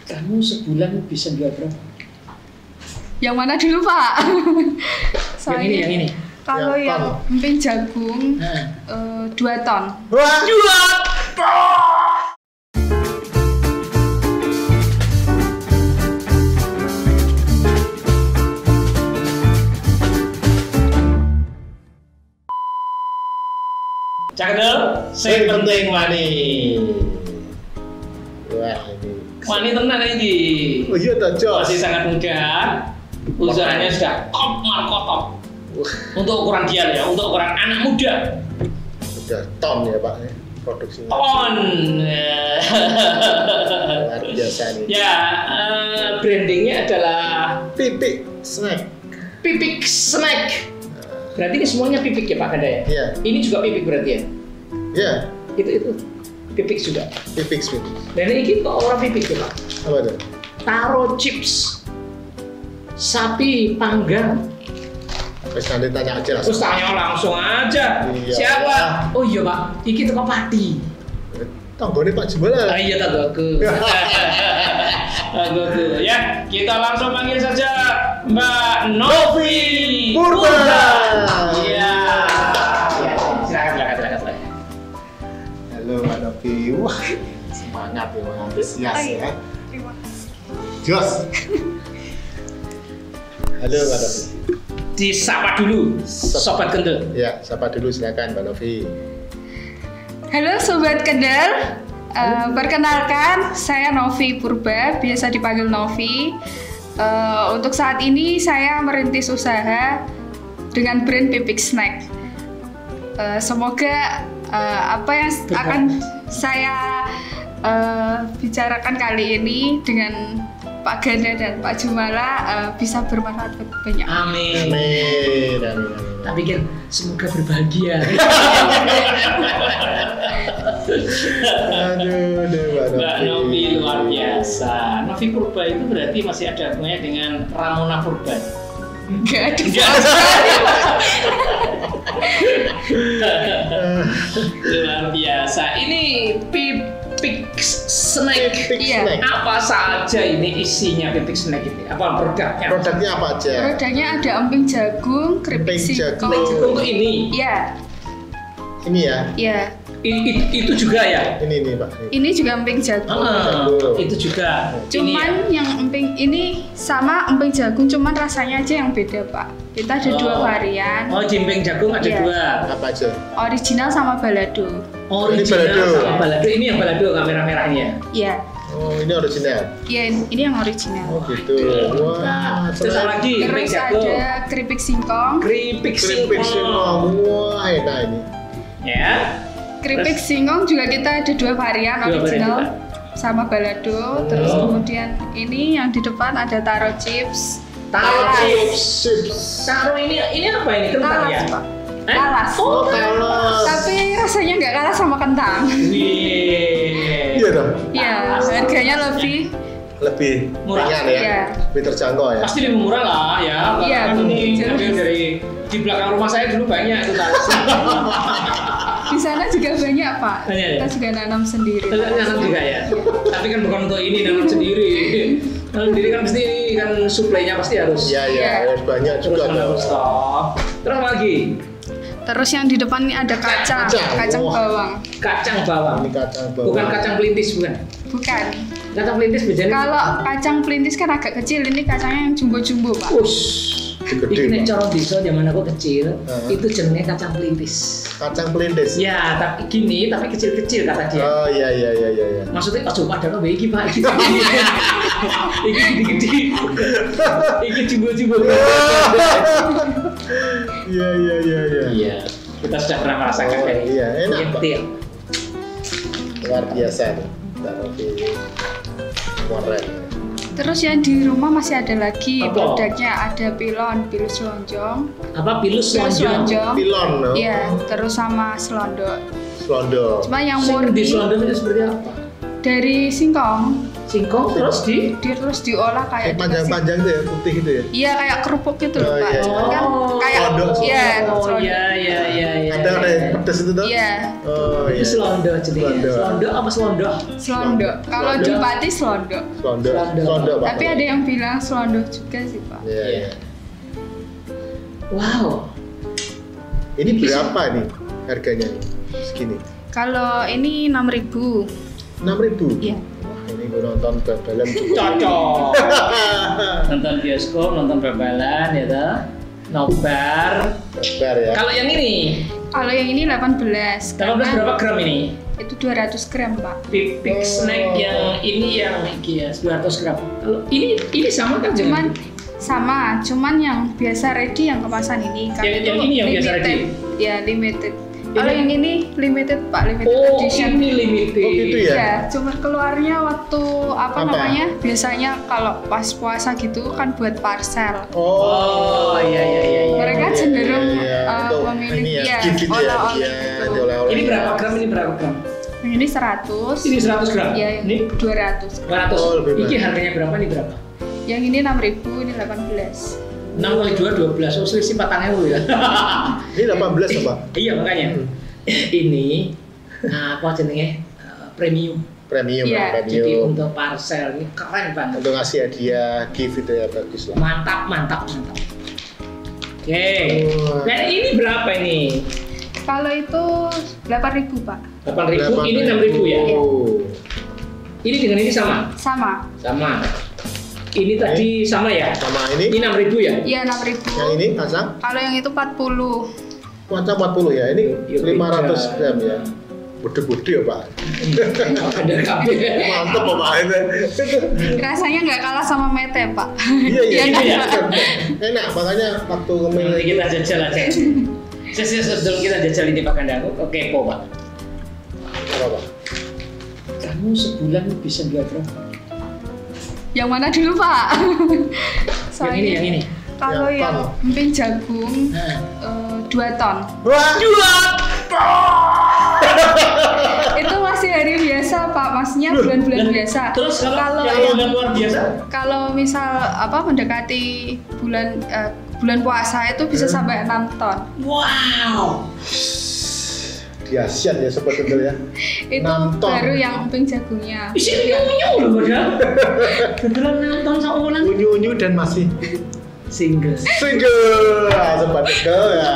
Kamu sebulan bisa jual berapa? Yang mana dulu Pak? Yang ini. Kalau yang emping jagung 2 ton. Wah, 2 ton. Cakep, sing penting wani. Wah, ini. Wani tenan iki. Oh iya toh, Jos. Masih sangat muda. Usahanya sudah top markotop. Untuk ukuran dia ya, untuk ukuran anak muda. Udah ton ya Pak, produksinya. Ton. Luar biasa nih. Ya, brandingnya adalah Pipik snack. Pipik Snack. Berarti ini semuanya pipik ya Pak Ganda ya? Iya. Ini juga pipik berarti ya? Iya. Itu pipik juga. Pipik. Dan ini kok orang pipik ya Pak? Apa tuh? Taro chips sapi panggang. Terus nanti tanya aja Terus langsung. tanya langsung aja. Iya. Siapa? Oh iya Pak, iki teko Pati. Tanggone Pak Jembala. Iya tanggoku. Tanggoku ya. Kita langsung panggil saja Mbak Novi Purba. Iya. Silakan. Halo Mbak Novi. Wah, semangat ya, antusias ya. Terima kasih. Jos. Halo Mbak Novi. Disapa dulu Sobat Kendel. Ya, sapa dulu silakan Mbak Novi. Halo Sobat Kendel. Perkenalkan, saya Novi Purba, biasa dipanggil Novi. Untuk saat ini saya merintis usaha dengan brand Pipik Snack. Semoga apa yang akan saya bicarakan kali ini dengan Pak Ganda dan Pak Jumala bisa bermanfaat banyak. Amin. Tapi kan semoga berbahagia. Aduh, Mbak Novi luar biasa. Novi Purba itu berarti masih ada hubungannya dengan Ramona Purba. Enggak ada. Luar biasa. Ini Pipik Snack. Iya. Apa saja ini isinya Pipik Snack ini? Apa produknya? Produknya apa aja? Produknya ada emping jagung, keripik Emping jagung. singkong. Untuk ini. Iya, Ini ya. iya. Itu juga ya? Ini Pak. Ini juga emping jagung. Itu juga. Cuman yang emping ini sama emping jagung, cuman rasanya aja yang beda Pak. Kita ada 2 varian. Oh, jimping jagung ada Iya. 2. Apa aja? Original sama balado. Original balado. sama balado. Ini yang balado merah-merahnya. Iya. Oh, ini original. Iya, ini yang original. Oh, gitu. Wah, Terus apa lagi? Jimping Terus jagung. ada keripik singkong. Keripik Keripik singkong. singkong. Wah, enak ini. Ya. Keripik singkong juga kita ada 2 varian, 2 original varian sama balado. Terus kemudian ini yang di depan ada taro chips. Taro Talas. chips. Taro ini apa ini? Kentang Talas, ya? Pak. Talas. Oh, talas. Tapi rasanya nggak kalah sama kentang. Wih. Iya dong. Iya, harganya Lebih Murah. ringan ya. Iya. Lebih terjangkau ya. Pasti lebih murah lah ya. Iya, Karena ini betul. ambil dari di belakang rumah saya dulu banyak itu talas. Di sana juga banyak Pak. Banyak, ya? Kita juga nanam sendiri. Nanam juga ya. Tapi kan bukan untuk ini nanam sendiri. Nanam sendiri kan pasti kan suplainya pasti harus. Iya, Iya. harus banyak Terus juga. harus toh. Terus lagi Terus yang di depan ini ada kacang Wah. bawang. kacang bawang. Ini kacang bawang. Bukan kacang pelintis bukan. Bukan. Kacang pelintis bedanya. Kalau kacang pelintis kan agak kecil, ini kacangnya yang jumbo-jumbo Pak. Ush. Gede, Iki nek Pak. cara desa zaman aku kecil, Heeh. itu jenenge kacang pelintis. Kacang pelintis. Ya, tapi gini, tapi kecil-kecil kata dia. Oh iya. Maksudnya ojo padahal apa iki Pak? Iki gede-gede. Iki jumbo-jumbo. Iya. Iya, kita sudah pernah merasakan Oh, dari iya, enak, Pak. nyetir. Luar biasa nih. Mbak Novi. Keren. Terus yang di rumah masih ada lagi Apa? produknya, ada pilus lonjong. Apa pilus Pilus lonjong? lonjong. Pilon, no? Iya, terus sama selondok. Selondok. Cuma yang Sing di murni selondong itu seperti apa? Dari singkong, Singkong terus di terus diolah kayak Yang panjang-panjang itu ya, putih itu ya. Iya kayak kerupuk gitu loh Oh, Pak. iya. Cuman kan kayak Selondok. iya. Oh selondok. iya. Ada yang pedes itu tuh? Iya, Oh iya. Itu selondok jadi. Selondok. Selondok apa selondok? selondok. Kalau di Pati selondok. Selondok. Selondok. Selondok, Pak. Tapi ada yang bilang selondok juga sih Pak. Iya, iya. Wow. Ini berapa nih harganya nih? Segini. Kalau ini 6.000. 6.000. Iya. Wah, ini gue nonton bal-balan juga. Cocok. Nonton bioskop, nonton bal-balan ya toh. Nobar. Sabar ya. Kalau yang ini, Kalau yang ini 18. 18 berapa gram ini? Itu 200 gram Pak. Big snack yang ini yang Gias 200 gram. Kalau ini sama kan Cuman jangan? cuman yang biasa ready yang kemasan ini. Kalau Yang itu ini yang biasa limited. ready? Ya limited. Kalau Ini- yang ini limited Pak, limited Oh, edition. ini limited. Oh, gitu ya? Ya, cuma keluarnya waktu apa Apa? namanya? Biasanya kalau pas puasa gitu kan buat parcel. Oh, iya. Mereka cenderung iya. Untuk memilih ini ya, ya, gift itu ya, oleh-oleh iya, gitu. oleh-oleh. Ini berapa gram? Ini berapa gram? Yang ini 100. Ini 100 gram. Ya, yang Ini 200. 200. Oh, lebih Ini banyak. harganya berapa? Ini berapa? Yang ini 6.000, ini 18. 6 kali 2 12. Oh, selisih 4.000 ya. Ini 18 apa? Iya, makanya. Ini apa jenenge? Premium. Premium Iya, ya, Jadi premium. untuk parcel ini keren banget. Untuk ngasih hadiah gift itu ya bagus lah. Mantap. Oke. Wah. Nah, ini berapa ini? Kalau itu 8.000 Pak. 8.000, ini 6.000 ya? Iya. Ini dengan ini sama? Sama. Sama. Ini tadi sama ya? Sama ini. Ini 6.000 ya? Iya 6.000. Yang ini kacang? Kalau yang itu 40. Kacang 40 ya. Ini Yuk, 500 beda. gram ya. Budi-budi ya Pak. Ada kabeh. Mantap Pak ini. Rasanya nggak kalah sama mete Pak. Iya iya. Iya, iya. Enak makanya waktu ngemil Nanti kita jajal aja. Sebelum kita jajal ini Pak Kandaku, oke po Pak. apa Pak? Kamu sebulan bisa jual berapa? Yang mana dulu Pak? Yang ini. Kalau Yang yang ton. emping jagung Nah. 2 ton. Wah. Itu masih hari biasa Pak, maksudnya bulan-bulan biasa. Terus kalau yang yang luar biasa? kalau misal apa mendekati bulan bulan puasa itu bisa sampai 6 ton. Wow. Dahsyat ya sobat kendel ya. Itu 6 ton. baru yang emping jagungnya. Isi unyu loh padahal. Beneran 6 tahun sama bulan. Unyu-unyu dan masih Single. single. Sobat kendel ya.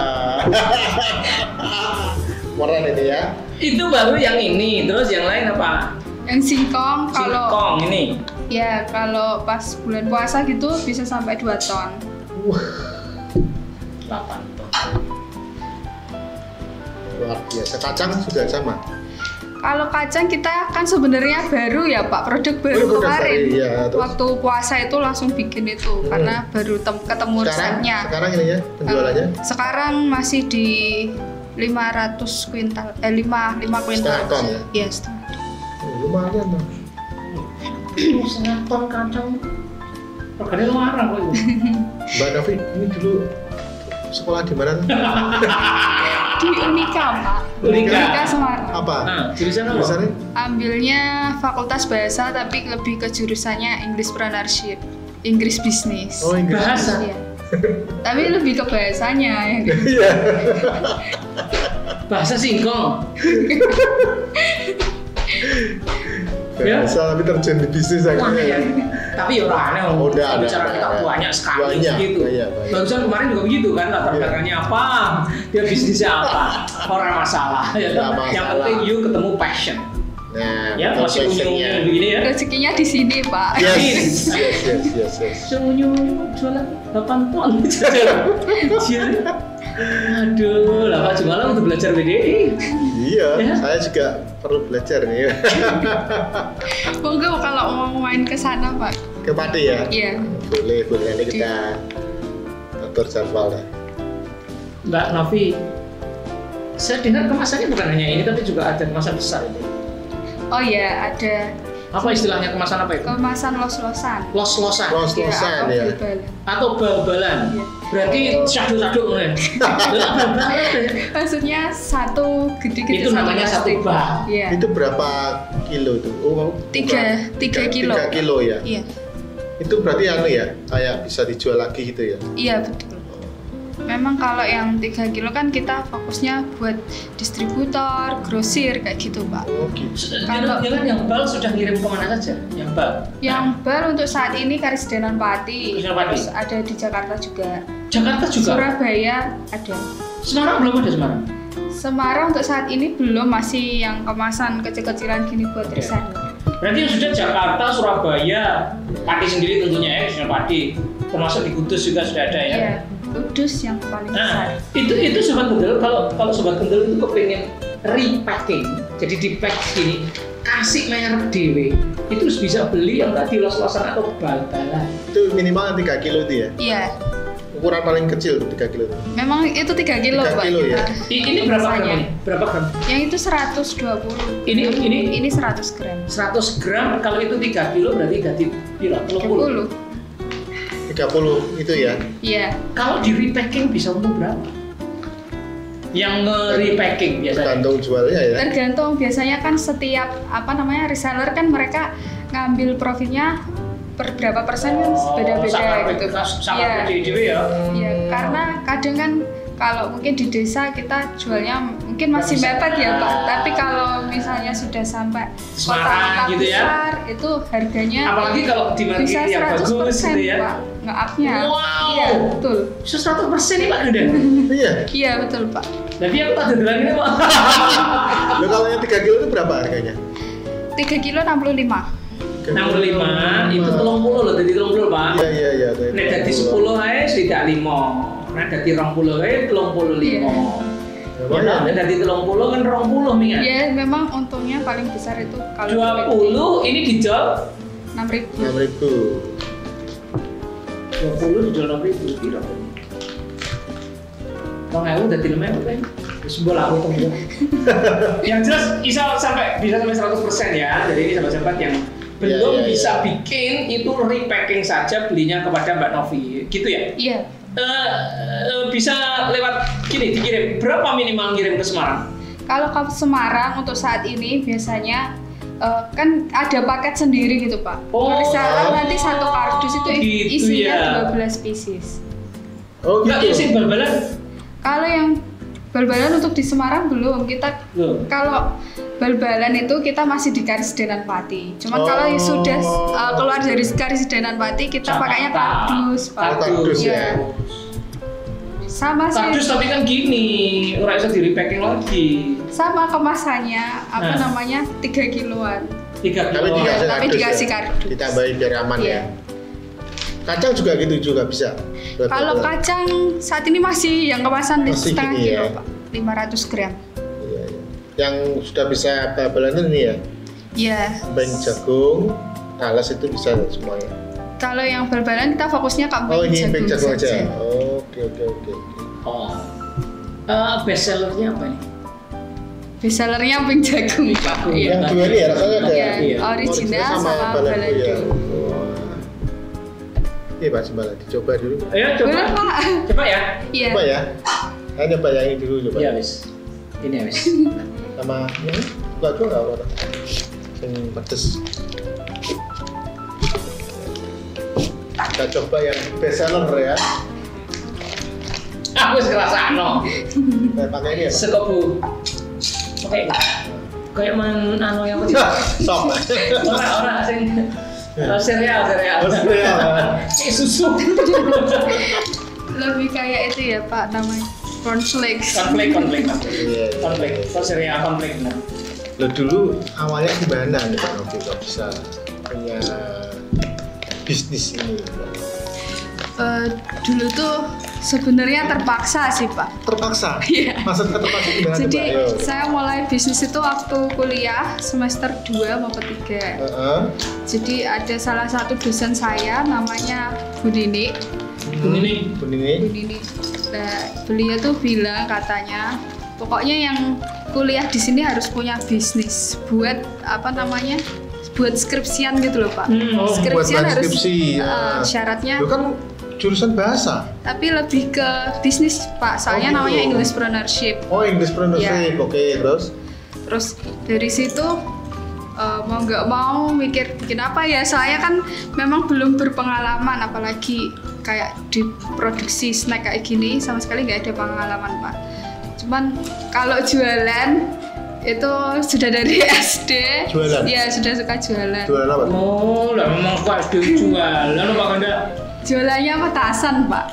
Keren ini ya. Itu baru yang ini, terus yang lain apa? Yang singkong kalau Singkong ini. ya kalau pas bulan puasa gitu bisa sampai 2 ton. 8 ton. Luar biasa. Kacang juga sama. Kalau kacang kita kan sebenarnya baru ya Pak, produk baru Produk kemarin. baru, iya, terus? Waktu puasa itu langsung bikin itu karena baru ketemu resepnya. Sekarang ini ya penjualannya. Sekarang masih di 500 kuintal, 5 kuintal. Setengah ton ya? Iya, setengah. Lumayan tuh. Setengah ton kacang. Harganya lumayan kok itu. Mbak Novi, ini dulu sekolah di mana? Di Unika Pak. Unika. Semarang. Apa? Nah, jurusan apa? Jurusannya? Ambilnya Fakultas Bahasa tapi lebih ke jurusannya Englishpreneurship, Inggris Bisnis. Oh, Inggris. Bahasa. Iya. Tapi lebih ke bahasanya ya. Iya. Bahasa singkong. Ya. Bahasa tapi terjun di bisnis Wah, ya. akhirnya. Tapi ya orang aneh. Oh, udah ada, bicara kita ada. banyak sekali Banyak, gitu. iya, banyak. Barusan kemarin juga begitu kan, latar Iya. belakangnya apa, dia bisnisnya apa, orang masalah. Ya, Nggak kan? Yang masalah. penting you ketemu passion. Nah, Ya, betul masih passionnya. unyu-unyu begini ya. Rezekinya di sini Pak. Yes. Seunyu jualan 8 ton. Iya. Aduh, lah Pak Jumala untuk belajar BDI. Iya, Ya. saya juga perlu belajar nih. Monggo kalau mau main ke sana Pak. Ke Pati ya? Iya. Boleh. Nanti kita atur jadwal ya. Mbak Novi, saya dengar kemasannya bukan hanya ini, tapi juga ada kemasan besar itu. Oh iya, ada Apa istilahnya kemasan apa itu? kemasan los-losan. Los-losan Los-losan Iya, ya. atau bal-balan. atau bal-balan. Iya. Berarti sadu-sadu ya. Maksudnya satu gede-gede. Itu namanya satu plastik. bal. Iya. Itu berapa kilo tuh? Oh, Tiga kilo. 3 kilo ya? Iya. Itu berarti ya, kayak bisa dijual lagi gitu ya? Iya betul. Memang kalau yang 3 kilo kan kita fokusnya buat distributor, grosir kayak gitu Pak. Oh gitu. Kalau yang bal sudah ngirim kemana saja? Yang bal? Yang bal untuk saat ini Karisidenan Pati. Karisidenan Pati. Terus ada di Jakarta juga. Jakarta juga? Surabaya ada. Semarang belum ada Semarang? Semarang untuk saat ini belum, masih yang kemasan kecil-kecilan gini buat reseller. Berarti yang sudah Jakarta, Surabaya, Pati sendiri tentunya ya, Karisidenan Pati. Termasuk di Kudus juga sudah ada ya? Iya, Kudus yang paling besar. Nah, itu sobat kendel, kalau sobat kendel itu kepengen repacking, jadi di pack gini, kasih merek DW, itu bisa beli yang tadi los-losan atau bal-balan. Itu minimal 3 kilo itu ya? Iya. Ukuran paling kecil tuh 3 kilo tuh. Memang itu 3 kilo 3 Pak. kilo ya? Ini berapa gram ini? Berapa gram? Yang itu 120. Ini 100 gram. 100 gram, kalau itu 3 kilo berarti ganti pila? 30. 30 itu ya? Iya. Kalau di repacking bisa untung berapa? Yang nge-repacking biasanya? Tergantung jualnya ya? Tergantung, biasanya kan setiap reseller kan mereka ngambil profitnya per berapa persen kan beda-beda gitu. Sama ya? Iya, karena kadang kan kalau mungkin di desa kita jualnya mungkin masih mepet ya Pak, tapi kalau misalnya sudah sampai kota-kota gitu ya? besar itu harganya apalagi kalau di market bisa yang 100% bagus gitu ya? Pak, nge-up-nya. Wow. Iya, betul. Bisa 100% nih Pak Ganda? Iya. Iya, betul Pak. Tapi aku tak dengeran ini Pak. Loh kalau yang 3 kilo itu berapa harganya? 3 kilo 65. 65 itu 30 loh, jadi 30 Pak. Iya. Nek dadi 10 ae swidak 5. Nek dadi 20 ae 35. Ya, nek dadi 30 kan 20 mingat. Iya, memang untungnya paling besar itu kalau 20 ini dijual 6.000. 6.000. 20 dijual 6.000 piro? Kalau aku dadi 6.000 kan. Wis mbok aku tunggu. Yang jelas bisa sampai 100% ya. Jadi ini sahabat-sahabat yang belum bisa bikin itu repacking saja belinya kepada Mbak Novi, gitu ya? Iya. Bisa lewat gini dikirim, berapa minimal ngirim ke Semarang? Kalau ke Semarang untuk saat ini biasanya kan ada paket sendiri gitu Pak. Reseller nanti satu kardus itu gitu isinya ya? 12 pieces. Oh gitu? Nggak isi bal-balan? Kalau yang bal-balan untuk di Semarang belum, kita kalau bal-balan itu kita masih di Karisidenan Pati. Cuman kalau sudah keluar dari Karisidenan Pati kita pakainya kardus Pak. Kardus ya. Sama sih. Kardus tapi kan gini, ora bisa di repacking lagi. Sama kemasannya, namanya 3 kiloan. 3 kilo. Tapi dikasih kardus. Ditambahin biar aman ya. Kacang juga gitu juga bisa. Kalau kacang saat ini masih yang kemasan setengah kilo ya? Pak, 500 gram. Iya. Yang sudah bisa bal-balan ini ya? Iya. Kambing jagung, talas itu bisa semuanya. Kalau yang bal-balan kita fokusnya kambing jagung aja. saja. Oke. Oh. Best sellernya apa nih? Best sellernya kambing jagung Pak. Yang dua ini ya rasanya ada. Iya. Original sama balado. Iya Pak Sembala, dicoba dulu. Ayo coba. Boleh Pak. Coba ya. Iya. Coba ya. Ayo coba yang ini dulu coba. Iya wis. Ini wis. Sama ini enggak juga apa-apa. Yang pedes. Kita coba yang best seller ya. Aku wis ngrasakno. Pakai ini ya Pak? Sekop Bu. Oke. Kayak anu yang apa? Sok. Ora sing cereal. Susu. Lebih kayak itu ya Pak, namanya cornflakes. Cornflakes. Cereal cornflakes. Lo dulu awalnya gimana nih Pak Novi kok bisa punya bisnis ini? Dulu tuh sebenarnya terpaksa sih Pak. Terpaksa? Iya. Maksudnya terpaksa gimana? Jadi tuh, Pak? Ayo. saya mulai bisnis itu waktu kuliah semester 2 maupun 3. Jadi ada salah satu dosen saya namanya Bu Nini. Bu Nini. Nah, beliau tuh bilang katanya pokoknya yang kuliah di sini harus punya bisnis buat buat skripsian gitu loh Pak. Buat Skripsian harus skripsi. syaratnya. Lo kan jurusan bahasa. Tapi lebih ke bisnis Pak. Saya gitu. namanya Englishpreneurship. Oh, Englishpreneurship. Iya. Oke, terus Dari situ mau nggak mau mikir bikin apa ya. Saya kan memang belum berpengalaman, apalagi kayak di produksi snack kayak gini sama sekali nggak ada pengalaman Pak. Cuman kalau jualan itu sudah dari SD. Jualan? Iya, sudah suka jualan. jualan apa? Oh, lah memang Pak SD jualan Pak Kanda. Jualannya petasan Pak.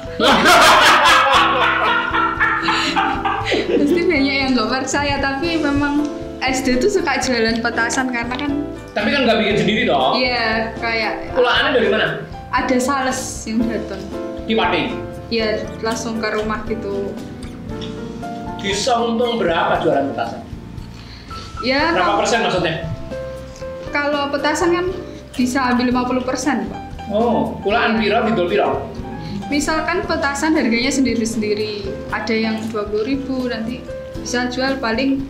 Pasti banyak yang nggak percaya, tapi memang SD tuh suka jualan petasan karena kan. Tapi kan nggak bikin sendiri dong. Iya, kayak Pulaannya dari mana? ada sales yang datang. Di Pati. Iya, langsung ke rumah gitu. Bisa untung berapa jualan petasan? Ya, Berapa persen maksudnya? kalau petasan kan bisa ambil 50%, Pak. Oh, pulaan piro didol piro? Misalkan petasan harganya sendiri-sendiri, ada yang 20.000, nanti bisa jual paling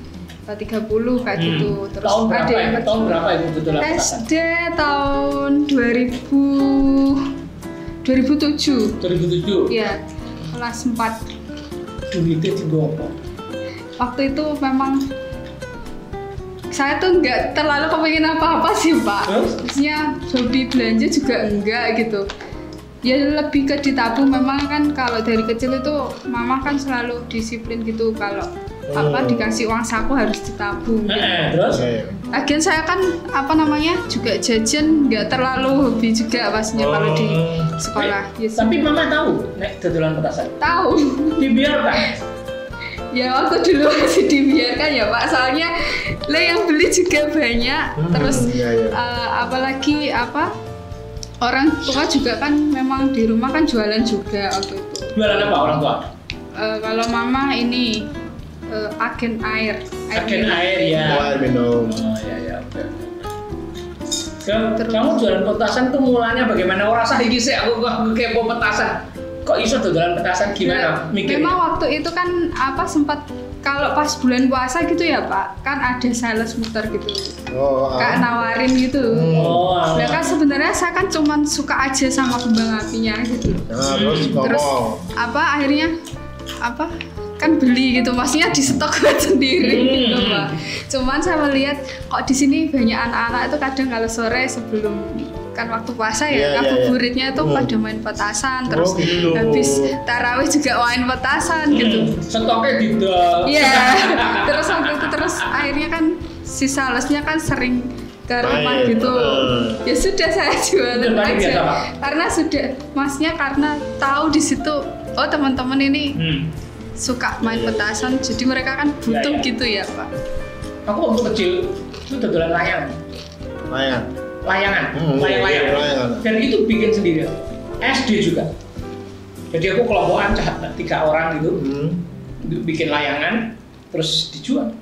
30 kayak gitu. Terus tahun berapa ada yang ya? Tahun berapa itu betul petasan? SD tahun 2007. 2007. Iya, kelas 4. Duitnya digopo. Waktu itu memang saya tuh nggak terlalu kepengen apa-apa sih Pak. Terus? Maksudnya hobi belanja juga enggak gitu. Ya lebih ke ditabung, memang kan kalau dari kecil itu mama kan selalu disiplin gitu kalau apa dikasih uang saku harus ditabung. Terus? Lagian saya kan apa namanya juga jajan nggak terlalu hobi juga pastinya kalau di sekolah. Yes. Tapi mama tahu nek dodolan petasan. Tahu. Dibiarkan. Ya waktu dulu masih dibiarkan ya Pak, soalnya yang beli juga banyak. Terus apalagi apa orang tua juga kan memang di rumah kan jualan juga waktu itu. Jualan apa orang tua? Kalau mama ini agen air. Agen air ya. Air minum. Oh ya. Oke. Kamu jualan petasan tuh mulanya bagaimana? Orang saiki sih aku kepo petasan. Kok iso dodolan petasan gimana? Mikir. Memang waktu itu kan apa sempat kalau pas bulan puasa gitu ya Pak, kan ada sales muter gitu. Kayak nawarin gitu. Nah kan sebenarnya saya kan cuman suka aja sama kembang apinya gitu. Terus apa akhirnya apa kan beli gitu, maksudnya di stok buat sendiri gitu Pak. Cuman saya melihat kok di sini banyak anak-anak itu kadang kalau sore sebelum kan waktu puasa ya, ngabuburitnya itu pada main petasan, terus habis tarawih juga main petasan gitu. Stoknya tidak. Iya. Terus waktu itu akhirnya kan si salesnya kan sering ke rumah gitu. Ya sudah saya jualan aja. Karena sudah masnya karena tahu di situ oh teman-teman ini suka main petasan, jadi mereka kan butuh gitu ya Pak. Aku waktu kecil itu dodolan layangan. Layangan. Dan itu bikin sendiri. SD juga. Jadi aku kelompokan 3 orang gitu, bikin layangan, terus dijual.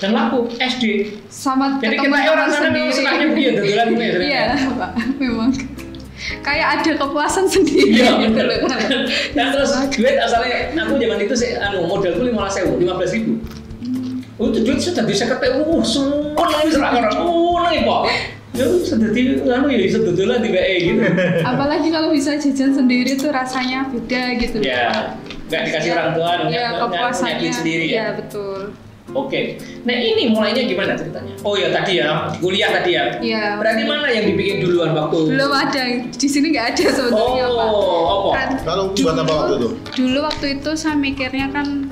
Dan laku SD. Sama jadi kita orang sana memang sukanya dia dodolan ini. Iya Pak, memang. Kayak ada kepuasan sendiri gitu loh. Dan terus duit asalnya aku zaman itu sih modalku 15.000. Itu duit sudah bisa ketemu semua wis ra ngono nih Pak. Ya sudah ya bisa dodolan tiba gitu. Apalagi kalau bisa jajan sendiri tuh rasanya beda gitu. Ya, nggak dikasih orang tua, kepuasannya sendiri ya. Iya betul. Oke, nah ini mulainya gimana ceritanya? Oh ya tadi ya, kuliah tadi ya. Iya. Berarti mana yang dibikin duluan waktu? Belum ada, di sini nggak ada sebenarnya Pak. Oh, apa? Kalau buat apa waktu itu? Dulu waktu itu saya mikirnya kan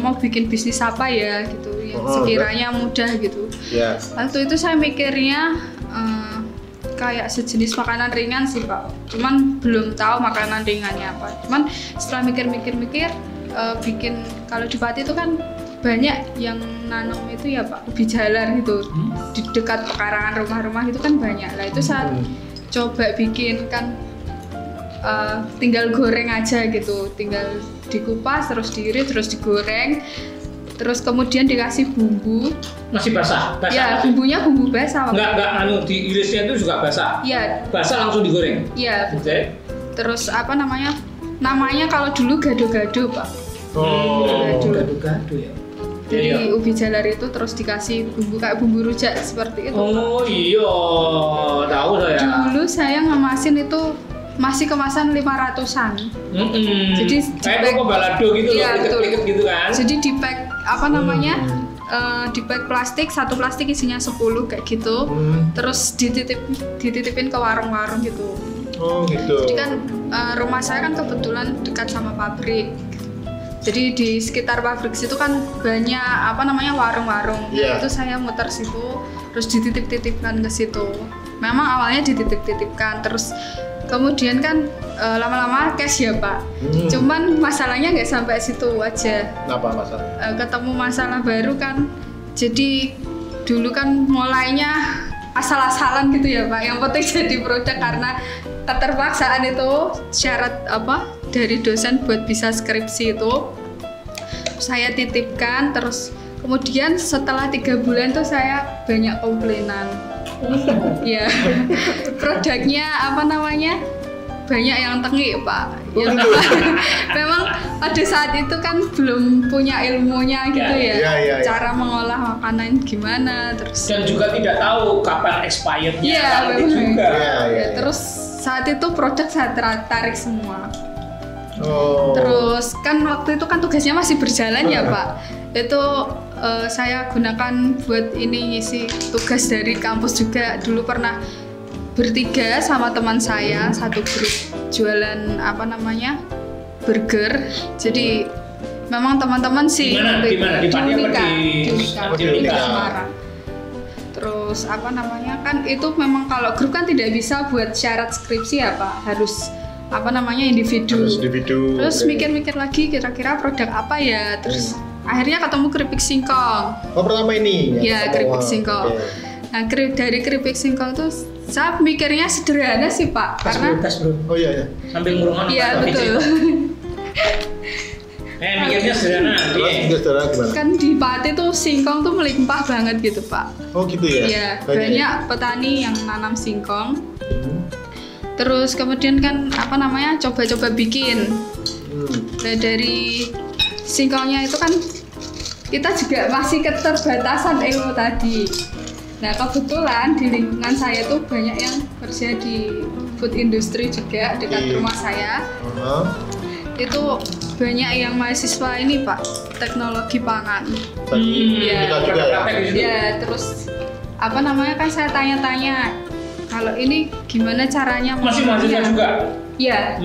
mau bikin bisnis apa ya gitu, yang sekiranya mudah gitu. Ya. Waktu itu saya mikirnya kayak sejenis makanan ringan sih Pak. Cuman belum tahu makanan ringannya apa. Cuman setelah mikir-mikir bikin kalau di Pati itu kan banyak yang nanam itu ya Pak, ubi jalar gitu. Di dekat pekarangan rumah-rumah itu kan banyak. Lah itu saya coba bikin kan tinggal goreng aja gitu. Tinggal dikupas terus diiris terus digoreng. Terus kemudian dikasih bumbu. Masih basah? Ya, bumbunya bumbu basah. Enggak diirisnya itu juga basah? Iya. Basah langsung digoreng? Iya. Oke. Terus apa namanya? Namanya kalau dulu gado-gado Pak. Gado-gado ya? Dari ubi jalar itu terus dikasih bumbu kayak bumbu rujak seperti itu. Oh iya, tahu saya. Dulu saya ngemasin itu masih kemasan 500-an. Jadi kayak toko balado gitu loh, iya, pliket-pliket gitu kan. Jadi di pack apa namanya? Di pack plastik, satu plastik isinya 10 kayak gitu. Terus dititipin ke warung-warung gitu. Oh gitu. Jadi kan rumah saya kan kebetulan dekat sama pabrik. Jadi di sekitar pabrik situ kan banyak apa namanya warung-warung. Yeah. Itu saya muter situ, terus dititip-titipkan ke situ. Memang awalnya dititip-titipkan, terus kemudian kan lama-lama cash ya Pak. Cuman masalahnya nggak sampai situ aja. Kenapa masalahnya? Ketemu masalah baru kan. Jadi dulu kan mulainya asal-asalan gitu ya Pak. Yang penting jadi produk karena keterpaksaan itu syarat apa dari dosen buat bisa skripsi itu saya titipkan. Terus kemudian setelah 3 bulan tuh saya banyak komplainan. Ya produknya apa namanya banyak yang tengik Pak. Ya, memang pada saat itu kan belum punya ilmunya gitu ya. Cara mengolah makanan gimana, terus dan juga tidak tahu kapan expirednya. Iya, juga. Terus saat itu produk saya tarik semua. Oh. Terus kan waktu itu kan tugasnya masih berjalan ya Pak. Itu saya gunakan buat ini ngisi tugas dari kampus juga. Dulu pernah bertiga sama teman saya satu grup jualan apa namanya burger. Jadi memang teman-teman sih di Unika Semarang. Terus apa namanya kan itu memang kalau grup kan tidak bisa buat syarat skripsi ya Pak, harus apa namanya individu. Terus mikir-mikir lagi kira-kira produk apa ya, terus akhirnya ketemu keripik singkong. Oh pertama ini? Ya keripik singkong. Okay. Nah dari keripik singkong tuh saya mikirnya sederhana sih Pak, karena oh iya sambil ngurungan. Iya betul. Mikirnya sederhana. Sederhana gimana? Kan di Pati tuh singkong tuh melimpah banget gitu Pak. Oh gitu ya? Iya banyak petani yang nanam singkong. Terus kemudian kan apa namanya coba-coba bikin. Nah, dari singkongnya itu kan kita juga masih keterbatasan ilmu tadi. Nah kebetulan di lingkungan saya tuh banyak yang kerja di food industry juga dekat rumah saya. Itu banyak yang mahasiswa ini Pak, teknologi pangan. Ya terus apa namanya kan saya tanya-tanya kalau ini gimana caranya masih mahasiswa juga? Iya.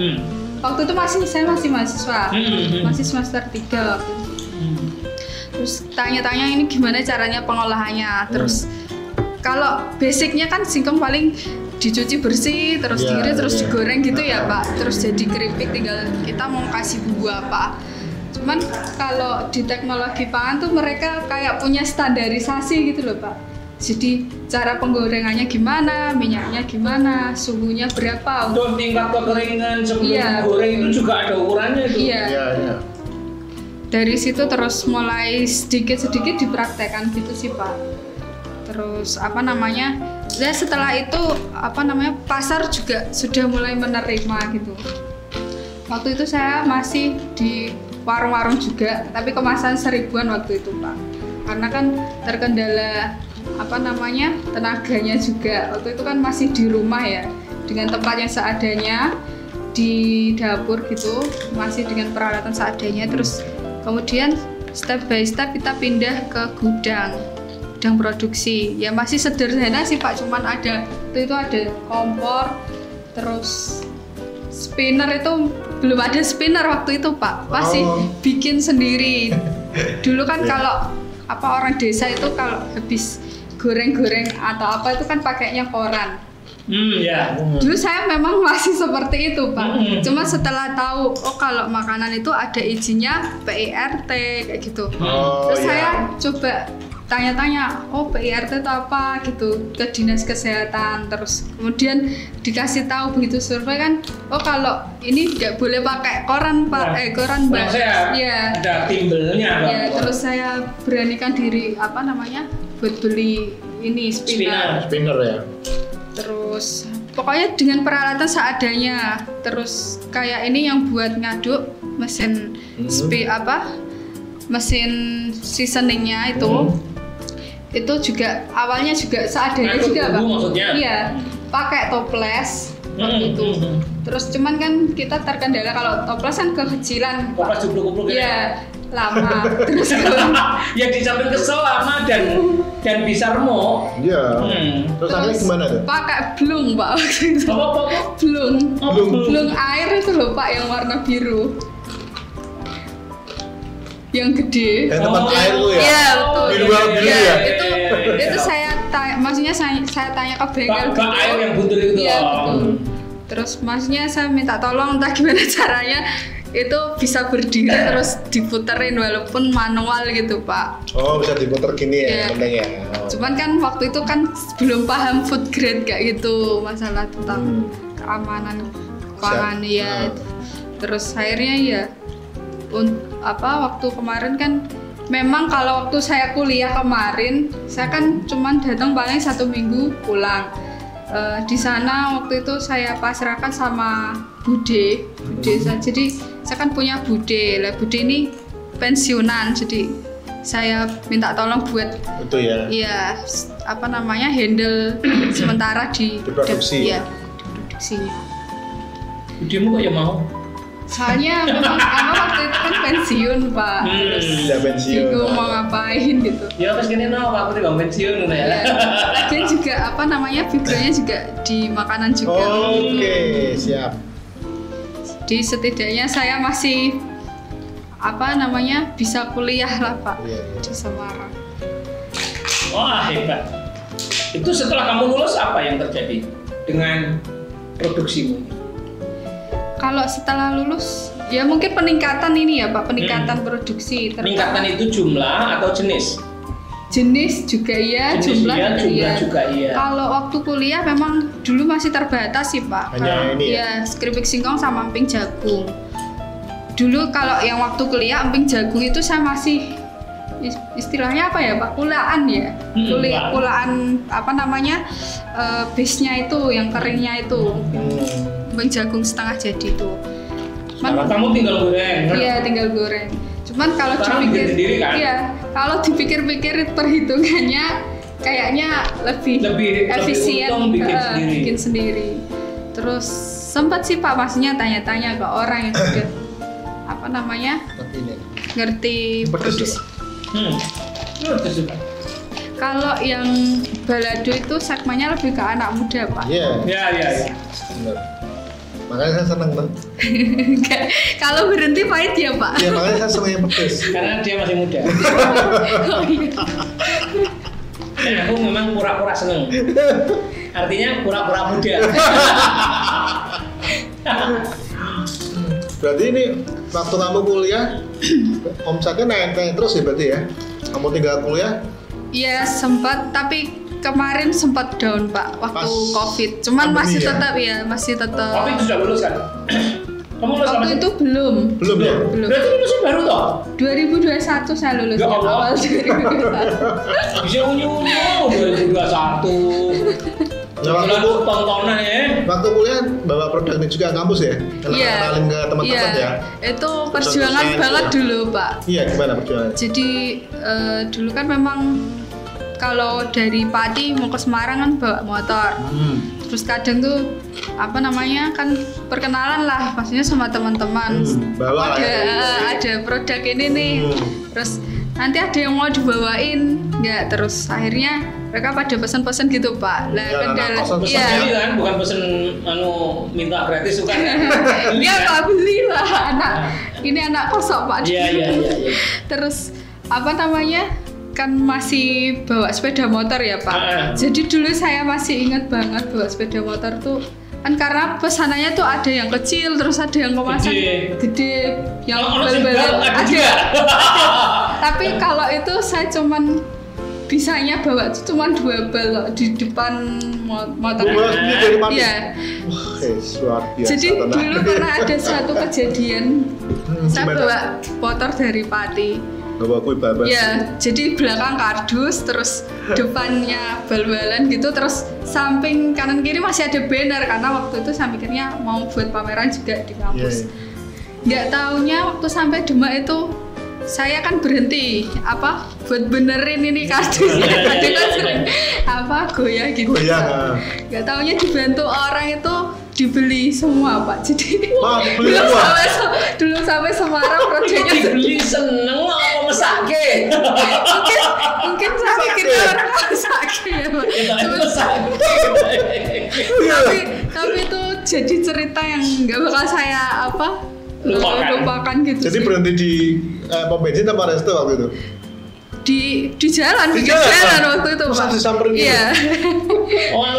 Waktu itu saya masih mahasiswa, masih semester 3 waktu itu. Terus tanya-tanya ini gimana caranya pengolahannya. Terus kalau basicnya kan singkong paling dicuci bersih, terus diiris, terus digoreng gitu ya Pak. Terus jadi keripik, tinggal kita mau kasih bumbu apa. Cuman kalau di teknologi pangan tuh mereka kayak punya standarisasi gitu loh Pak. Jadi cara penggorengannya gimana, minyaknya gimana, suhunya berapa. Untuk tingkat kekeringan sebelum goreng itu juga ada ukurannya itu. Iya. Dari situ terus mulai sedikit-sedikit dipraktekkan gitu sih Pak. Terus apa namanya? Ya setelah itu apa namanya pasar juga sudah mulai menerima gitu. Waktu itu saya masih di warung-warung juga, tapi kemasan 1000-an waktu itu Pak. Karena kan terkendala apa namanya tenaganya juga. Waktu itu kan masih di rumah ya, dengan tempatnya seadanya di dapur gitu, masih dengan peralatan seadanya. Terus kemudian step by step kita pindah ke gudang produksi. Ya masih sederhana sih Pak, cuman ada itu ada kompor, terus spinner itu belum ada spinner waktu itu Pak, masih bikin sendiri. Dulu kan kalau apa orang desa itu kalau habis goreng-goreng atau apa itu kan pakainya koran. Dulu saya memang masih seperti itu Pak. Cuma setelah tahu kalau makanan itu ada izinnya PIRT kayak gitu. Terus saya coba tanya-tanya, PIRT itu apa gitu ke dinas kesehatan. Terus kemudian dikasih tahu begitu survei kan, kalau ini nggak boleh pakai koran Pak, koran Mbak. Ya. Ada timbelnya. Ya, terus saya beranikan diri apa namanya buat beli ini spinner ya. Terus pokoknya dengan peralatan seadanya. Terus kayak ini yang buat ngaduk mesin mesin seasoningnya itu juga awalnya juga seadanya juga Pak. Iya, pakai toples. waktu itu. Terus cuman kan kita terkendala kalau toples kan kekecilan. Toples jubluk-jubluk ya. Lama. Terus kalau ya di samping kesel lama dan bisa remuk. Iya. Terus akhirnya gimana tuh? Pakai blung Pak waktu itu. Apa? Blung. Blung. Blung air itu loh Pak yang warna biru. Yang gede. Yang tempat air lu ya? Iya betul. Biru ya? Itu saya maksudnya saya tanya ke bengkel Bak air yang buntul itu. Iya betul. Terus maksudnya saya minta tolong entah gimana caranya itu bisa berdiri terus diputerin walaupun manual gitu Pak. Oh bisa diputer gini ya, Iya. penting ya. Cuman kan waktu itu kan belum paham food grade kayak gitu masalah tentang keamanan keuangan ya. Terus akhirnya ya waktu kemarin kan memang kalau waktu saya kuliah kemarin saya kan cuman datang paling 1 minggu pulang. Di sana waktu itu saya pasrahkan sama bude jadi saya kan punya bude ini pensiunan jadi saya minta tolong buat itu ya. Iya handle sementara di produksi. Iya, di produksinya. Budemu kok ya mau? Soalnya memang waktu itu kan pensiun Pak. Terus Udah pensiun. bingung mau ngapain gitu. Ya terus gini aku tiba pensiun ya. Lagian juga backgroundnya juga di makanan juga. Oke, siap. Jadi setidaknya saya masih bisa kuliah lah Pak di Semarang. Wah hebat. Itu setelah kamu lulus apa yang terjadi dengan produksimu? Kalau setelah lulus, ya mungkin peningkatan ini ya Pak, peningkatan produksi. Peningkatan itu jumlah atau jenis? Jenis juga iya, jumlah juga iya. Kalau waktu kuliah memang dulu masih terbatas sih Pak. Hanya ini ya? Keripik singkong sama emping jagung. Dulu kalau yang waktu kuliah emping jagung itu saya masih istilahnya apa ya Pak? Kulaan ya. Kulaan base-nya itu yang keringnya itu. Emping jagung setengah jadi itu. Kamu tinggal goreng. Iya, tinggal goreng. Cuman kalau kalau dipikir-pikir perhitungannya kayaknya lebih efisien bikin sendiri. Terus sempat sih Pak maksudnya tanya-tanya ke orang yang sudah ngerti produksi. Kalau yang balado itu segmennya lebih ke anak muda Pak. Iya. Benar. Makanya saya senang Bang. Kalau berhenti pahit ya Pak. Iya makanya saya senang yang pedes. Karena dia masih muda. Oh iya. Dan aku memang pura-pura seneng. Artinya pura-pura muda. Berarti ini waktu kamu kuliah omsetnya naik terus ya berarti ya? Kamu tinggal kuliah? Iya sempat, tapi kemarin sempat down Pak waktu COVID. Cuman masih tetap. Tapi itu sudah lulus kan? Kamu lulus waktu itu belum ya? Belum. Berarti lulusnya baru toh? 2021 saya lulus Ya Allah. awal 2021. Bisa unyu 2021. Nah, tontonan ya. Waktu kuliah bawa produk ini juga kampus ya? Kenalin ke teman-teman ya? Itu perjuangan banget dulu Pak. Iya gimana perjuangannya? Jadi dulu kan memang kalau dari Pati mau ke Semarang kan bawa motor. Terus kadang tuh kan perkenalan lah maksudnya sama teman-teman. Bawa ada produk ini nih. Terus nanti ada yang mau dibawain nggak, terus akhirnya mereka pada pesen-pesen gitu Pak. Lah kendala kan bukan pesen minta gratis bukan kan? Iya Pak, belilah ini anak kosong Pak. Iya. Terus kan masih bawa sepeda motor ya Pak. Jadi dulu saya masih ingat banget bawa sepeda motor tuh kan karena pesanannya tuh ada yang kecil terus ada yang kemasan gede yang bal-balan ada. Tapi kalau itu saya cuman bisanya bawa cuman 2 bal di depan motor. Iya. Luar biasa. Jadi dulu pernah ada suatu kejadian saya bawa motor dari Pati. Bawa kue babas. Ya, jadi belakang kardus, terus depannya bal-balan gitu, terus samping kanan kiri masih ada banner karena waktu itu saya mikirnya mau buat pameran juga di kampus. Nggak taunya waktu sampai Demak itu saya kan berhenti buat benerin ini kardusnya. Tadi kan sering goyah gitu. Nggak taunya dibantu orang itu dibeli semua Pak. Jadi Dibeli semua? belum sampai Semarang produknya dibeli seneng apa mesake? mungkin saya pikirnya orang mesake ya Pak. Tapi itu jadi cerita yang nggak bakal saya lupakan gitu. Jadi sih. berhenti di pom bensin apa resto waktu itu? di jalan waktu itu Pak. Terus disamperin gitu? Iya.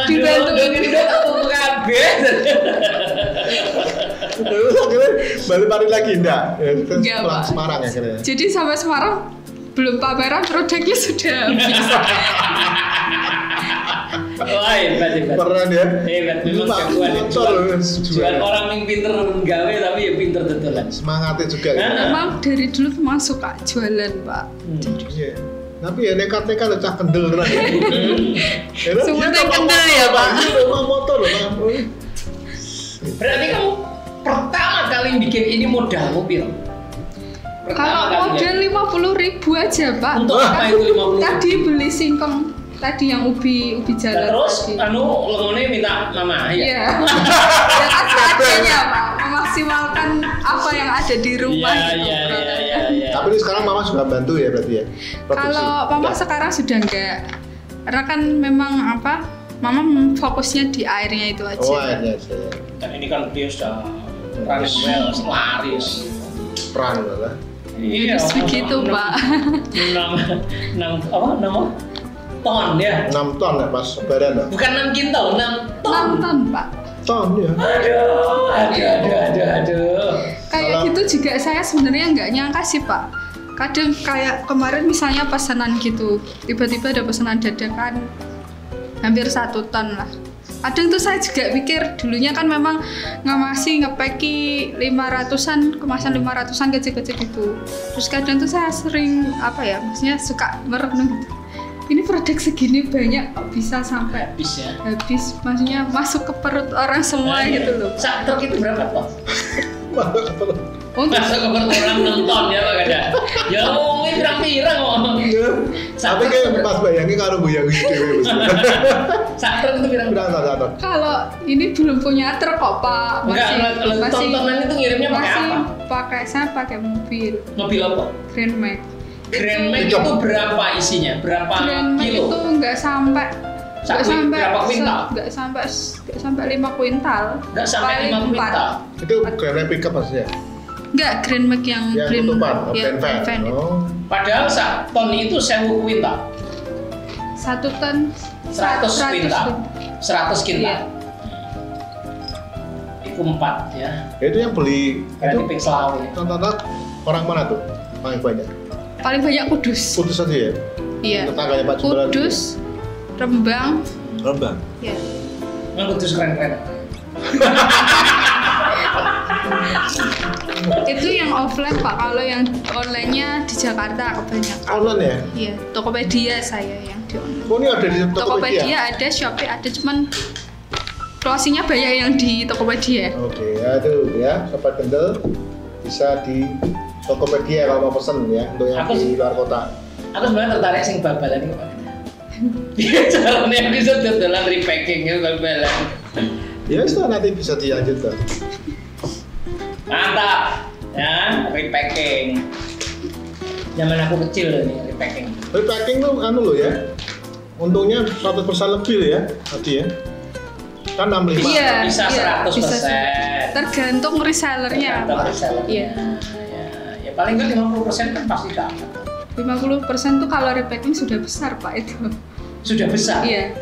Dibantu aku kabeh. Terus akhirnya balik lagi enggak? Enggak, Pulang Pak. Semarang akhirnya. Jadi sampai Semarang belum pameran produknya sudah habis. Wah, hebat. Keren ya. Hebat, memang jagoan. Jual orang yang pinter gawe tapi ya pinter tetelan. Semangatnya juga ya. Memang dari dulu memang suka jualan Pak. Iya. Tapi ya nekat-nekat lo cah kendel tenan. Semua kendel ya Pak. Rumah motor loh Pak. Berarti kamu pertama kali bikin ini modal mobil. Kalau modal 50.000 aja Pak. Untuk apa itu 50.000? Tadi beli singkong. Tadi yang ubi jalan. Terus tadi. lengone minta mama ya. Iya. Ya kan seadanya Pak. Memaksimalkan apa yang ada di rumah gitu. Iya. Tapi ini sekarang mama sudah bantu ya berarti ya? Produksi. Kalau mama sekarang sudah enggak. Karena kan memang mama fokusnya di airnya itu aja. Oh airnya aja. Dan ini kan dia sudah laris. Peran lah. Iya. Begitu Pak. 6 ton ya. 6 ton ya pas lebaran ya? Bukan 6 kintal, 6 ton. 6 ton Pak. Ton ya. Aduh. Kayak gitu juga saya sebenarnya nggak nyangka sih Pak. Kadang kayak kemarin misalnya pesanan gitu, tiba-tiba ada pesanan dadakan hampir 1 ton lah. Kadang tuh saya juga pikir dulunya kan memang ngepeki 500-an, kemasan 500-an kecil-kecil gitu. Terus kadang tuh saya sering maksudnya suka merenung gitu. Ini produk segini banyak kok bisa sampai habis, maksudnya masuk ke perut orang semua gitu loh. Sak truk itu berapa Pak? Masuk ke perut. Masuk ke perut orang 6 ton ya Pak Gada. Ya ngomongin pirang-pirang kok. Tapi kayak pas bayangin karo goyang gitu. Sak truk itu pirang-pirang. Kalau ini belum punya truk kok Pak. Masih tontonan itu ngirimnya pakai apa? Saya pakai mobil. Mobil apa? Grand Max. Grand Max itu berapa isinya? Berapa Grand Max kilo? itu nggak sampai berapa kuintal? Nggak sampai 5 kuintal. Nggak sampai 5 kuintal. Itu Grand Max pickup maksudnya? Nggak, Grand Max yang tutupan, van. Padahal 1 ton itu 1000 kuintal. 1 ton 100 kuintal. 100 kuintal. Iya. Itu 4 ya. Itu yang beli Berarti itu Pixelawi. contohnya orang mana tuh? Paling banyak Kudus. Kudus aja ya? Iya. Tetangganya Pak Jumbalan. Kudus, Rembang. Ya. Memang Kudus keren-keren. Itu yang offline Pak, kalau yang online-nya di Jakarta kebanyakan. Online ya? Iya, Tokopedia saya yang di online. Oh ini ada di Tokopedia ada, Shopee ada, cuman closing-nya banyak yang di Tokopedia. Oke, ya itu ya, Sobat Kendel bisa di Tokopedia kalau mau pesen ya untuk yang di luar kota. Aku sebenarnya tertarik sing bal-balan ini Pak. Dia caranya bisa dodolan repacking bal-balan. Ya sudah nanti bisa dilanjutkan. Mantap, ya repacking. Zaman aku kecil nih repacking. Repacking tuh loh ya, untungnya 100% lebih ya tadi ya. Kan 65. Iya, bisa 100%. Tergantung resellernya. Iya. Ya paling kan 50% kan pasti dapat. 50% tuh kalau repacking sudah besar Pak itu. Sudah besar? Iya.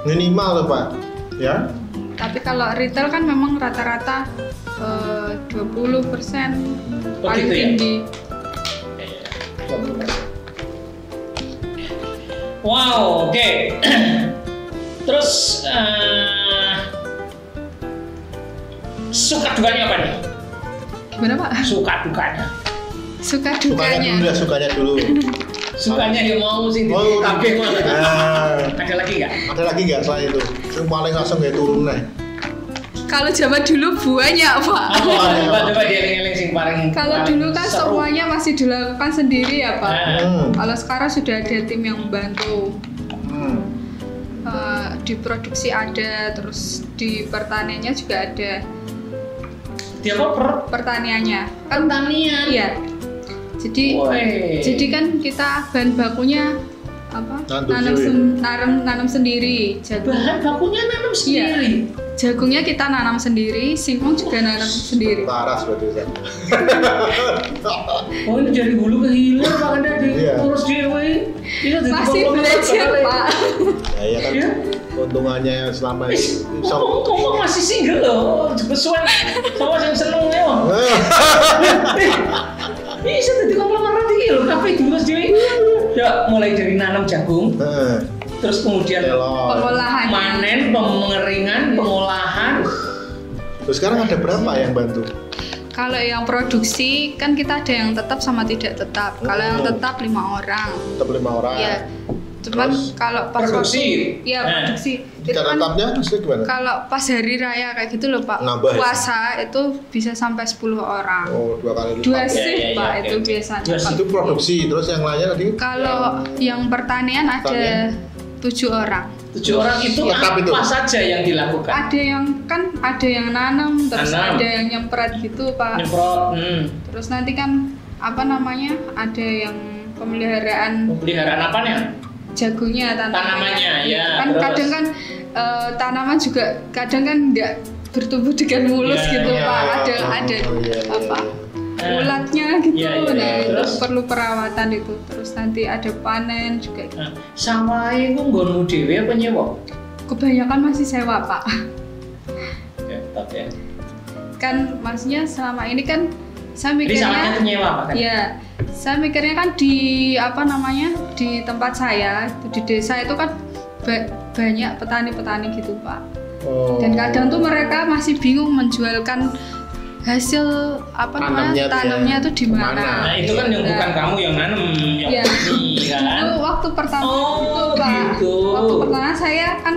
Minimal loh Pak, ya. Tapi kalau retail kan memang rata-rata 20% paling gitu ya? tinggi. Wow, oke. Terus suka dukanya apa nih? Gimana Pak? Suka dukanya. Sukanya dulu. Sukanya yang mau sih di kabeh mana? Ada lagi nggak? Ada lagi nggak selain itu? Yang paling langsung kayak turun nih. Kalau zaman dulu banyak Pak. Coba dieling-eling sing paling. Kalau dulu kan seru. semuanya masih dilakukan sendiri ya Pak. Hmm. Kalau sekarang sudah ada tim yang membantu. diproduksi ada, terus di pertaniannya juga ada. Di apa? Pertaniannya. Kan Pertanian. iya. Jadi kan kita bahan bakunya apa? Nanam sendiri. Bahan bakunya nanam sendiri. Iya. Jagungnya kita nanam sendiri, singkong juga nanam sendiri. Laras berarti Ustaz. Oh ini dari hulu ke hilir Pak Anda diurus dewe. Masih belajar Pak. Ya iya kan. Iya. Keuntungannya selama ini. Ngomong masih single loh, kesuwen sama yang seneng ya. Bisa tadi konglomerat ini loh, kafe diurus dewe. Ya mulai dari nanam jagung. Terus kemudian pengolahan, manen, pengeringan, pengolahan. Terus sekarang ada berapa yang bantu? Kalau yang produksi kan kita ada yang tetap sama tidak tetap. Kalau yang tetap 5 orang. Tetap 5 orang. Iya. Cuman kalau pas produksi. Iya, produksi. Itu Jika kan tetapnya maksudnya gimana? kalau pas hari raya kayak gitu loh Pak. Nambah, puasa itu bisa sampai 10 orang. Oh, 2 kali lipat. 2 shift Pak itu biasanya. Itu produksi, terus yang lainnya tadi? Kalau yang pertanian ada 7 orang. 7 orang itu apa saja yang dilakukan? Ada yang nanam, terus ada yang nyemprot gitu Pak. Nyemprot. Terus nanti kan apa namanya? Ada yang pemeliharaan. Pemeliharaan apanya? Jagungnya, tanamannya ya. Kan terus. kadang kan tanaman juga kadang kan nggak bertumbuh dengan mulus gitu Pak. Ada apa? Ulatnya gitu. Itu perlu perawatan itu. Terus nanti ada panen juga. Sawah itu nggonmu dhewe apa nyewa? Kebanyakan masih sewa Pak. Tetap ya. Kan maksudnya selama ini kan saya Jadi mikirnya sawahnya itu nyewa Pak kan? Iya. Saya mikirnya kan di apa namanya? Di tempat saya, di desa itu kan banyak petani-petani gitu Pak. Dan kadang tuh mereka masih bingung menjualkan hasil apa namanya tanamnya tuh di mana. Nah itu kan yang bukan kamu yang nanam, yang ini kan. Dulu waktu pertama itu Pak. Gitu. Waktu pertama saya kan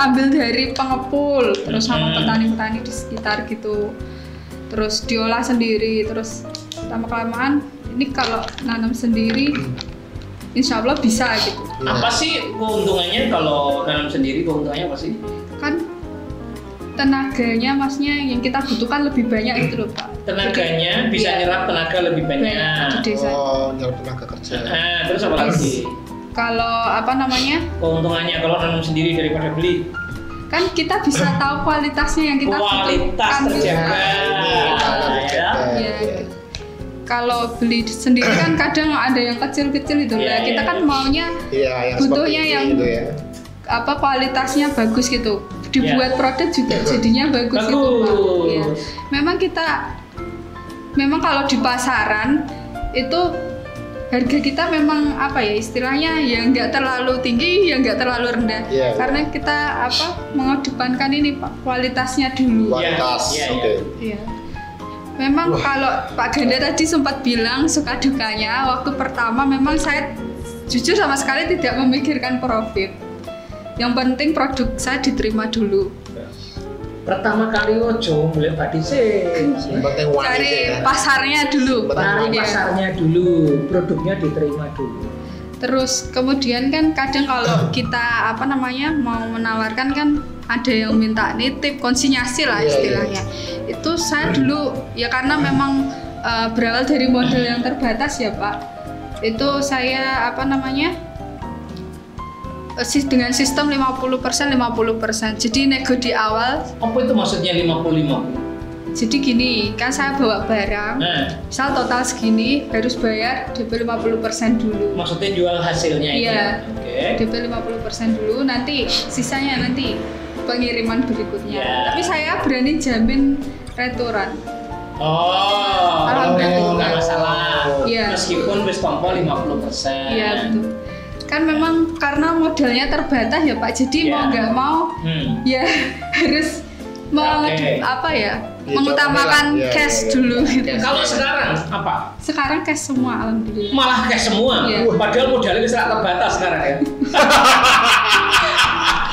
ambil dari pengepul, terus sama petani-petani di sekitar gitu. Terus diolah sendiri, terus lama-kelamaan ini kalau nanam sendiri insya Allah bisa gitu. Apa sih keuntungannya kalau nanam sendiri, keuntungannya apa sih? Kan tenaganya maksudnya yang kita butuhkan lebih banyak gitu loh Pak. Tenaganya bisa nyerap tenaga lebih banyak. Di desa. Oh, nyerap tenaga kerja. Terus apa lagi? Kalau apa namanya? Keuntungannya kalau nanam sendiri daripada beli? Kan kita bisa tahu kualitasnya yang kita kualitas terjaga. Ya. Kalau beli sendiri kan kadang ada yang kecil-kecil itu lah. Kita kan maunya butuhnya yang apa kualitasnya bagus gitu. Dibuat produk juga jadinya bagus gitu Pak. Ya. Memang kalau di pasaran itu harga kita memang apa ya istilahnya ya nggak terlalu tinggi ya nggak terlalu rendah karena kita apa mengedepankan ini Pak kualitasnya dulu. Kualitas, oke. Iya. Memang kalau Pak Ganda tadi sempat bilang suka dukanya waktu pertama memang saya jujur sama sekali tidak memikirkan profit. Yang penting produk saya diterima dulu. Pertama kali ojo mulai tadi sih. Cari pasarnya dulu. Pasarnya dulu, produknya diterima dulu. Terus kemudian kan kadang kalau kita apa namanya mau menawarkan kan ada yang minta nitip konsinyasi lah istilahnya. Itu saya dulu ya karena memang berawal dari modal yang terbatas ya Pak. Itu saya apa namanya dengan sistem 50% 50%. Jadi nego di awal. Apa itu maksudnya 50-50? Jadi gini, kan saya bawa barang. Misal total segini harus bayar DP 50% dulu. Maksudnya jual hasilnya itu. Iya. DP 50% dulu, nanti sisanya nanti pengiriman berikutnya. Tapi saya berani jamin returan. Alhamdulillah nggak masalah. Iya. Meskipun wis tompo 50%. Iya, betul. Kan memang karena modalnya terbatas ya Pak, jadi mau nggak mau ya harus mengutamakan cash dulu gitu. Kalau sekarang apa? Sekarang cash semua alhamdulillah. Malah cash semua? Padahal modalnya bisa terbatas sekarang ya.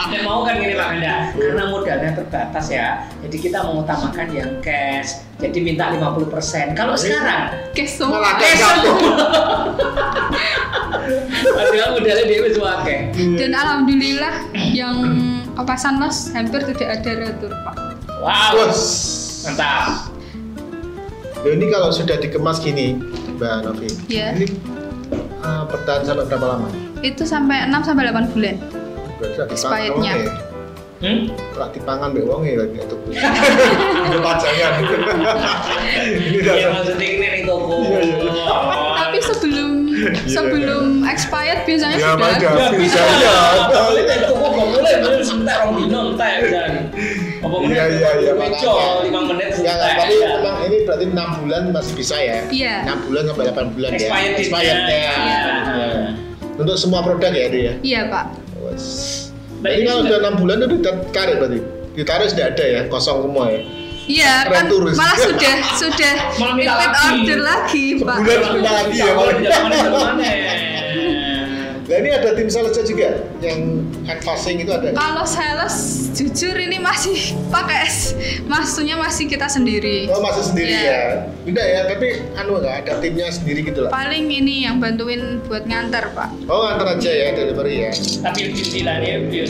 Dan mau kan gini Pak Ganda, karena modalnya terbatas ya, jadi kita mengutamakan yang cash, jadi minta 50%. Kalau sekarang cash semua. Padahal modalnya dia wis akeh. Dan alhamdulillah yang opasan los hampir tidak ada retur Pak. Wow. Bos. Mantap. Loh, ini kalau sudah dikemas gini, Mbak Novi. Iya. Ini bertahan sampai berapa lama? Itu sampai 6 sampai 8 bulan. Berarti lagi Expirednya. Kalau dipangan mbek wong ya lagi itu. Itu pajangan. Ini Iya dasar. maksudnya ini ning toko. Tapi sebelum expired biasanya Ya, sudah. ada. Ya bisa Bisa, ya. ya. Boleh nek toko kok boleh sebentar rong dino entek jan. Apa menit? Iya, Meco, makanya. 5 menit Ya, entek. tapi memang ini berarti 6 bulan masih bisa ya? Iya. 6 bulan sampai 8 bulan ya? Expired-nya. Expired-nya. Iya. Untuk semua produk ya itu ya? Iya Pak. Wes. Nah, Jadi ini kalau sudah- sudah 6 bulan itu ditarik berarti? Ditarik sudah ada ya? Kosong semua ya? Iya kan Retur. malah sudah Malah minta repeat lagi. order lagi Pak. Sebulan minta lagi ya? Kalau mana. Nah ini ada tim salesnya juga? Yang advising itu ada? Kalau sales jujur ini masih pakai maksudnya masih kita sendiri. Oh masih sendiri Iya. ya? Tidak ya, tapi nggak ada timnya sendiri gitu lah? Paling ini yang bantuin buat nganter Pak. Oh antar aja ya, delivery ya? Tapi istilahnya dia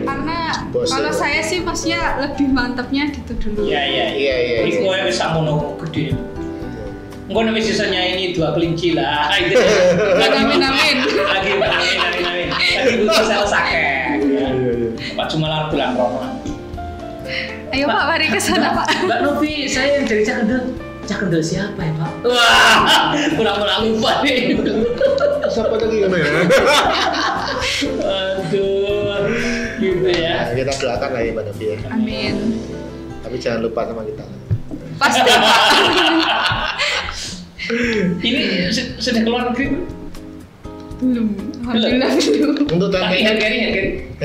Karena Bos kalau ya. saya sih maksudnya lebih mantapnya gitu dulu. Iya. Iya. Iku ya wis sakmono gede. Engko nek wis iso nyaini 2 kelinci lah. Itu. Amin amin. Lagi amin. Lagi butuh sales akeh. Iya. Pak cuma lar bulan Ramadan. Ayo Pak mari ke sana Pak. Mbak Novi, saya yang dari Cakendel siapa ya Pak? Wah, kurang lupa nih. Siapa lagi kan ya? Aduh, gitu ya. Nah, kita doakan lah ya Mbak Novi ya. Amin. Tapi jangan lupa sama kita. Pasti Pak. Ini sudah keluar negeri belum? Belum. Alhamdulillah belum. Untuk Tapi hand